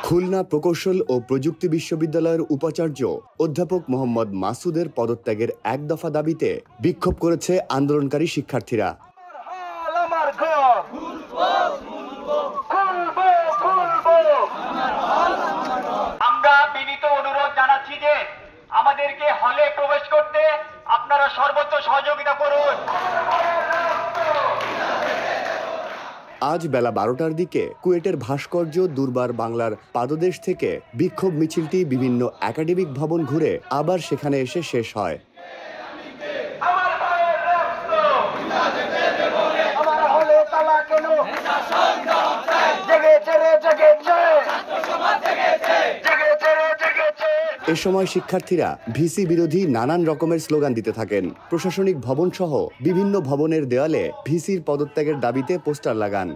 খুলনা প্রকৌশল ও প্রযুক্তি বিশ্ববিদ্যালয়ের উপাচার্য অধ্যাপক মোহাম্মদ মাসুদের পদত্যাগের এক দফা দাবিতে বিক্ষোভ করেছে আন্দোলনকারী শিক্ষার্থীরা। আমরা বিনীত অনুরোধ জানাচ্ছি যে আমাদেরকে হলে প্রবেশ করতে আপনারা সর্বোচ্চ সহযোগিতা করুন। আজ বেলা 12টার দিকে কুয়েটের ভাস্কর্য দুর্বার বাংলার পাদদেশ থেকে বিক্ষোভ মিছিলটি বিভিন্ন একাডেমিক ভবন ঘুরে আবার সেখানে এসে শেষ হয়। এ সময় শিক্ষার্থীরা ভিসি বিরোধী নানান রকমের স্লোগান দিতে থাকেন। প্রশাসনিক ভবন সহ বিভিন্ন ভবনের দেয়ালে ভিসির পদত্যাগের দাবিতে পোস্টার লাগান।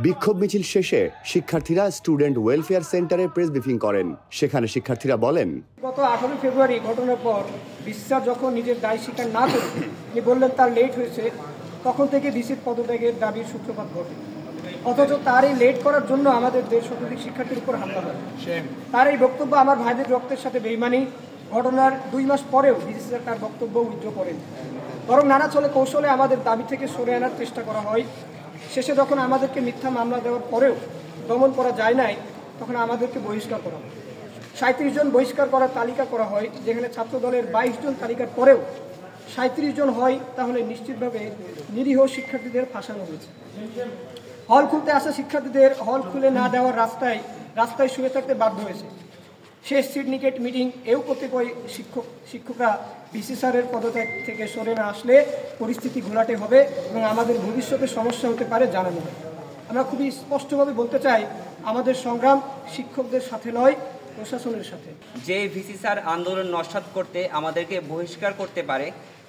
বিক্ষোভ মিছিল শেষে শিক্ষার্থীরা স্টুডেন্ট ওয়েলফেয়ার সেন্টারে প্রেস ব্রিফিং করেন। সেখানে শিক্ষার্থীরা বলেন, গত 18 ফেব্রুয়ারি ঘটনার পর বিচার যখন নিজের দায় স্বীকার না করে তিনি বললেন তার লেট হয়েছে, তখন থেকে ভিসির পদত্যাগের দাবির সূত্রপাত ঘটে। অথচ তার এই লেট করার জন্য আমাদের দেশ শতাধিক শিক্ষার্থীর উপর হামলা হয়। তার এই বক্তব্য আমার ভাইদের রক্তের সাথে বেইমানি। ঘটনার 2 মাস পরেও ভিসি স্যার তার বক্তব্য উইথড্র করেন, বরং নানা ছলে কৌশলে আমাদের দাবি থেকে সরে আনার চেষ্টা করা হয়। শেষে যখন আমাদেরকে মিথ্যা মামলা দেওয়ার পরেও দমন করা যায় নাই, তখন আমাদেরকে বহিষ্কার করা হয়। 37 জন বহিষ্কার করার তালিকা করা হয়, যেখানে ছাত্র দলের 22 জন তালিকার পরেও 37 জন হয়, তাহলে নিশ্চিতভাবে নিরীহ শিক্ষার্থীদের ফাঁসানো হয়েছে। হল খুলতে আসা শিক্ষার্থীদের হল খুলে না দেওয়ার রাস্তায় শুয়ে থাকতে বাধ্য হয়েছে। শেষ সিন্ডিকেট মিটিং এও কতিপয় শিক্ষকরা ভিসি স্যারের পদত্যাগ থেকে সরে না আসলে পরিস্থিতি ঘোলাটে হবে এবং আমাদের ভবিষ্যতে সমস্যা হতে পারে জানানো হয়। আমরা খুবই স্পষ্টভাবে বলতে চাই, আমাদের সংগ্রাম শিক্ষকদের সাথে নয়, প্রশাসনের সাথে। যে ভিসি স্যার আন্দোলন নস্যাৎ করতে আমাদেরকে বহিষ্কার করতে পারে,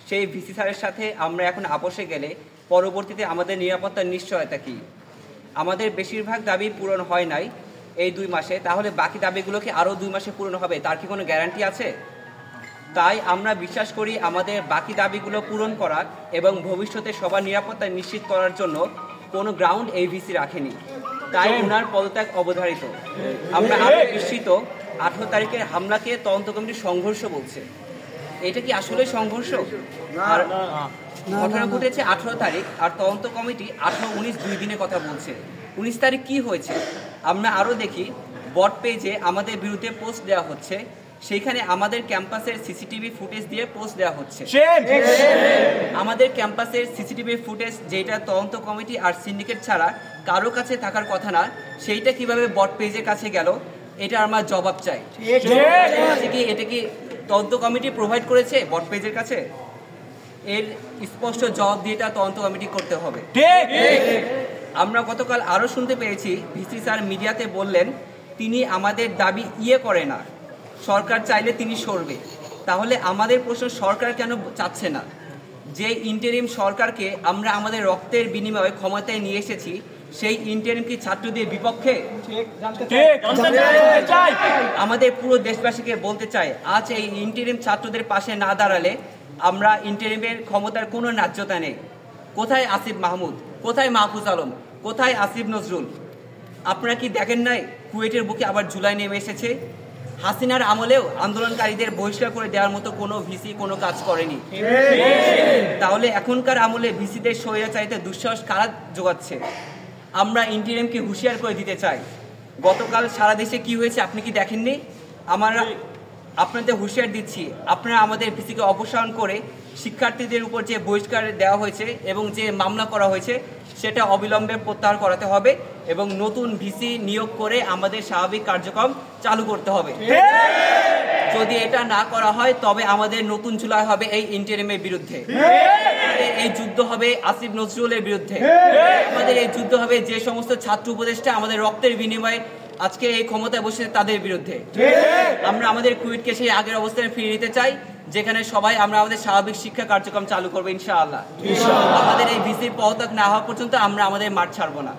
সেই ভিসি স্যারের সাথে আমরা এখন আপোষে গেলে পরবর্তীতে আমাদের নিরাপত্তার নিশ্চয়তা কি? আমাদের বেশিরভাগ দাবি পূরণ হয় নাই এই 2 মাসে, তাহলে বাকি দাবিগুলোকে আরও 2 মাসে পূরণ হবে, তার কি কোনো গ্যারান্টি আছে? তাই আমরা বিশ্বাস করি আমাদের বাকি দাবিগুলো পূরণ করার এবং ভবিষ্যতে সবার নিরাপত্তা নিশ্চিত করার জন্য কোনো গ্রাউন্ড এই ভিসি রাখেনি, তাই ওনার পদত্যাগ অবধারিত। আমরা আরও বিস্মিত 18 তারিখের হামলাকে তদন্ত কমিটি সংঘর্ষ বলছে। এটা কি আসলে সংঘর্ষ? আর ঘটনা ঘটেছে 18 তারিখ, আর তদন্ত কমিটি 18, 19 2 দিনের কথা বলছে। 19 তারিখ কি হয়েছে? আমরা আরও দেখি বট পেজে আমাদের বিরুদ্ধে পোস্ট দেওয়া হচ্ছে, সেইখানে আমাদের ক্যাম্পাসের সিসিটিভি ফুটেজ দিয়ে পোস্ট দেওয়া হচ্ছে। আমাদের ক্যাম্পাসের সিসিটিভি ফুটেজ যেটা তদন্ত কমিটি আর সিন্ডিকেট ছাড়া কারো কাছে থাকার কথা না, সেইটা কিভাবে বট পেজের কাছে গেল, এটা আমার জবাব চাই। এটা কি তদন্ত কমিটি প্রোভাইড করেছে বট পেজের কাছে? এর স্পষ্ট জবাব দিয়ে এটা তদন্ত কমিটি করতে হবে। আমরা গতকাল আরও শুনতে পেরেছি ভিসি স্যার মিডিয়াতে বললেন তিনি আমাদের দাবি করে না, সরকার চাইলে তিনি সরবে। তাহলে আমাদের প্রশ্ন, সরকার কেন চাচ্ছে না? যে ইন্টারিম সরকারকে আমরা আমাদের রক্তের বিনিময়ে ক্ষমতায় নিয়ে এসেছি, সেই ইন্টারিম কি ছাত্রদের বিপক্ষে? আমাদের পুরো দেশবাসীকে বলতে চাই, আজ এই ইন্টারিম ছাত্রদের পাশে না দাঁড়ালে আমরা ইন্টারিমের ক্ষমতার কোনো ন্যায্যতা নেই। কোথায় আসিফ মাহমুদ, কোথায় মাহফুজ আলম, কোথায় আসিফ নজরুল? আপনারা কি দেখেন নাই কুয়েটের বুকে আবার জুলাই নেমে এসেছে? হাসিনার আমলেও আন্দোলনকারীদের বহিষ্কার করে দেওয়ার মতো কোনো ভিসি কোনো কাজ করেনি। তাহলে এখনকার আমলে ভিসিদের স্বৈরাচারিতা দুঃসাহস কারা যোগাচ্ছে? আমরা ইন্টারিমকে হুঁশিয়ার করে দিতে চাই। গতকাল সারা দেশে কি হয়েছে আপনি কি দেখেননি? আমরা আপনাদের হুঁশিয়ার দিচ্ছি, আপনারা আমাদের ভিসিকে অপসারণ করে শিক্ষার্থীদের উপর যে বহিষ্কার দেওয়া হয়েছে এবং যে মামলা করা হয়েছে সেটা অবিলম্বে প্রত্যাহার করাতে হবে এবং নতুন ভিসি নিয়োগ করে আমাদের স্বাভাবিক কার্যক্রম চালু করতে হবে। যদি এটা না করা হয় তবে আমাদের নতুন জুলাই হবে এই ইন্টারিমের বিরুদ্ধে, এই যুদ্ধ হবে আসিফ নজরুলের বিরুদ্ধে, আমাদের এই যুদ্ধ হবে যে সমস্ত ছাত্র উপদেষ্টা আমাদের রক্তের বিনিময়ে আজকে এই ক্ষমতায় বসে তাদের বিরুদ্ধে। আমরা আমাদের কুয়েটকে সেই আগের অবস্থানে ফিরিয়ে নিতে চাই, যেখানে সবাই আমরা আমাদের স্বাভাবিক শিক্ষা কার্যক্রম চালু করবো ইনশাআল্লাহ। আমাদের এই ভিসির পদত্যাগ না হওয়া পর্যন্ত আমরা আমাদের মাঠ ছাড়বো না।